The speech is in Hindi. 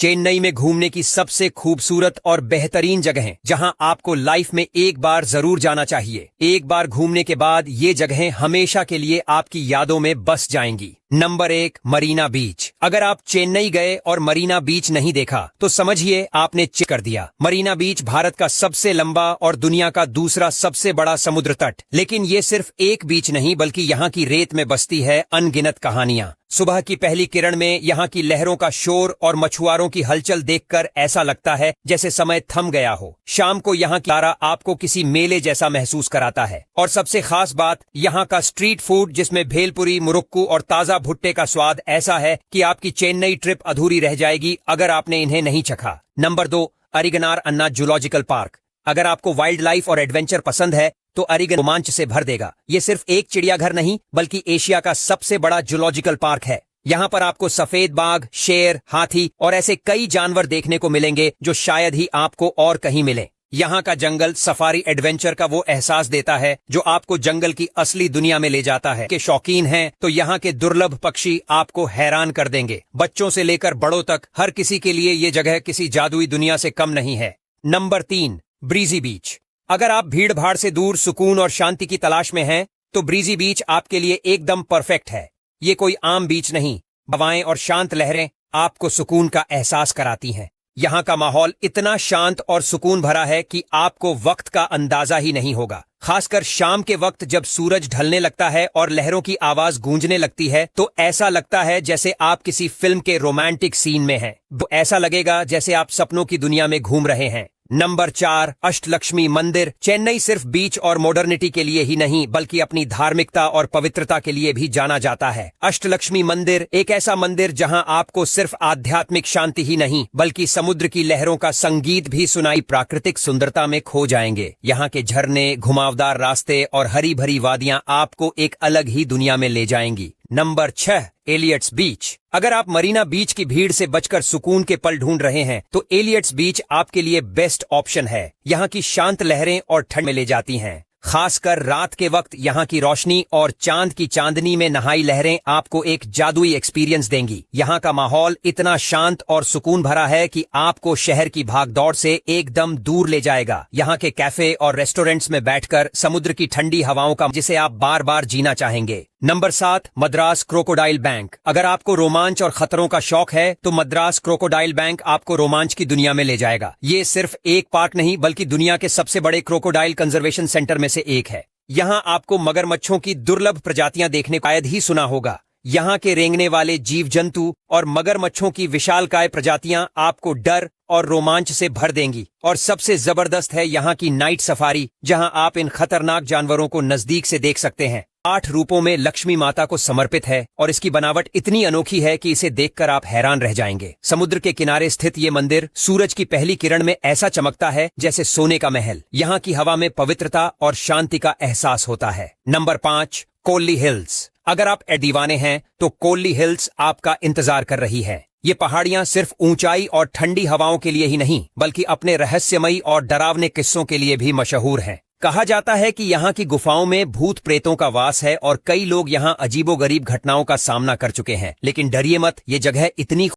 चेन्नई में घूमने की सबसे खूबसूरत और बेहतरीन जगहें जहां आपको लाइफ में एक बार जरूर जाना चाहिए। एक बार घूमने के बाद ये जगहें हमेशा के लिए आपकी यादों में बस जाएंगी। नंबर 1, मरीना बीच। अगर आप चेन्नई गए और मरीना बीच नहीं देखा तो समझिए आपने चिट कर दिया। मरीना बीच भारत का सबसे लंबा और दुनिया का दूसरा सबसे बड़ा समुद्र तट। लेकिन ये सिर्फ एक बीच नहीं बल्कि यहाँ की रेत में बसती है अनगिनत कहानियां। सुबह की पहली किरण में यहाँ की लहरों का शोर और मछुआरों की हलचल देखकर ऐसा लगता है जैसे समय थम गया हो। शाम को यहाँ की तारा आपको किसी मेले जैसा महसूस कराता है। और सबसे खास बात यहाँ का स्ट्रीट फूड, जिसमें भेलपुरी, मुरुक्कू और ताजा भुट्टे का स्वाद ऐसा है कि आपकी चेन्नई ट्रिप अधूरी रह जाएगी अगर आपने इन्हें नहीं चखा। नंबर 2, अरिगनार अन्ना जूलॉजिकल पार्क। अगर आपको वाइल्ड लाइफ और एडवेंचर पसंद है तो अरिगन रोमांच से भर देगा। ये सिर्फ एक चिड़ियाघर नहीं बल्कि एशिया का सबसे बड़ा जूलॉजिकल पार्क है। यहाँ पर आपको सफेद बाघ, शेर, हाथी और ऐसे कई जानवर देखने को मिलेंगे जो शायद ही आपको और कहीं मिले। यहाँ का जंगल सफारी एडवेंचर का वो एहसास देता है जो आपको जंगल की असली दुनिया में ले जाता है। के शौकीन हैं तो यहाँ के दुर्लभ पक्षी आपको हैरान कर देंगे। बच्चों से लेकर बड़ों तक हर किसी के लिए ये जगह किसी जादुई दुनिया से कम नहीं है। नंबर 3, ब्रीजी बीच। अगर आप भीड़ भाड़ से दूर सुकून और शांति की तलाश में हैं तो ब्रीजी बीच आपके लिए एकदम परफेक्ट है। ये कोई आम बीच नहीं, हवाएं और शांत लहरें आपको सुकून का एहसास कराती हैं। यहाँ का माहौल इतना शांत और सुकून भरा है कि आपको वक्त का अंदाजा ही नहीं होगा। खासकर शाम के वक्त जब सूरज ढलने लगता है और लहरों की आवाज गूंजने लगती है तो ऐसा लगता है जैसे आप किसी फिल्म के रोमांटिक सीन में हैं। ऐसा लगेगा जैसे आप सपनों की दुनिया में घूम रहे हैं। नंबर 4, अष्टलक्ष्मी मंदिर। चेन्नई सिर्फ बीच और मॉडर्निटी के लिए ही नहीं बल्कि अपनी धार्मिकता और पवित्रता के लिए भी जाना जाता है। अष्टलक्ष्मी मंदिर एक ऐसा मंदिर जहां आपको सिर्फ आध्यात्मिक शांति ही नहीं बल्कि समुद्र की लहरों का संगीत भी सुनाई प्राकृतिक सुंदरता में खो जाएंगे। यहाँ के झरने, घुमावदार रास्ते और हरी भरी वादियां आपको एक अलग ही दुनिया में ले जाएंगी। नंबर 6, एलियट्स बीच। अगर आप मरीना बीच की भीड़ से बचकर सुकून के पल ढूंढ रहे हैं तो एलियट्स बीच आपके लिए बेस्ट ऑप्शन है। यहाँ की शांत लहरें और ठंड में ले जाती हैं। खासकर रात के वक्त यहाँ की रोशनी और चांद की चांदनी में नहाई लहरें आपको एक जादुई एक्सपीरियंस देंगी। यहाँ का माहौल इतना शांत और सुकून भरा है कि आपको शहर की भागदौड़ से एकदम दूर ले जाएगा। यहाँ के कैफे और रेस्टोरेंट्स में बैठकर समुद्र की ठंडी हवाओं का जिसे आप बार बार जीना चाहेंगे। Number 7, Madras crocodile bank. अगर आपको रोमांच और खतरों का शौक है तो मद्रास क्रोकोडाइल बैंक आपको रोमांच की दुनिया में ले जाएगा। ये सिर्फ एक पार्क नहीं बल्कि दुनिया के सबसे बड़े क्रोकोडाइल कंजर्वेशन सेंटर में से एक है। यहाँ आपको मगरमच्छों की दुर्लभ प्रजातियां देखने को शायद ही सुना होगा। यहाँ के रेंगने वाले जीव जंतु और मगरमच्छों की विशालकाय प्रजातियां आपको डर और रोमांच से भर देंगी। और सबसे जबरदस्त है यहाँ की नाइट सफारी, जहाँ आप इन खतरनाक जानवरों को नजदीक से देख सकते हैं। 8 रूपों में लक्ष्मी माता को समर्पित है और इसकी बनावट इतनी अनोखी है कि इसे देखकर आप हैरान रह जाएंगे। समुद्र के किनारे स्थित ये मंदिर सूरज की पहली किरण में ऐसा चमकता है जैसे सोने का महल। यहाँ की हवा में पवित्रता और शांति का एहसास होता है। Number 5, Kolli hills. अगर आप दीवाने हैं तो कोल्ली हिल्स आपका इंतजार कर रही है। ये पहाड़ियां सिर्फ ऊंचाई और ठंडी हवाओं के लिए ही नहीं बल्कि अपने रहस्यमयी और डरावने किस्सों के लिए भी मशहूर हैं। कहा जाता है कि यहाँ की गुफाओं में भूत प्रेतों का वास है और कई लोग यहाँ अजीबोगरीब घटनाओं का सामना कर चुके हैं। लेकिन डरिए मत, ये जगह इतनी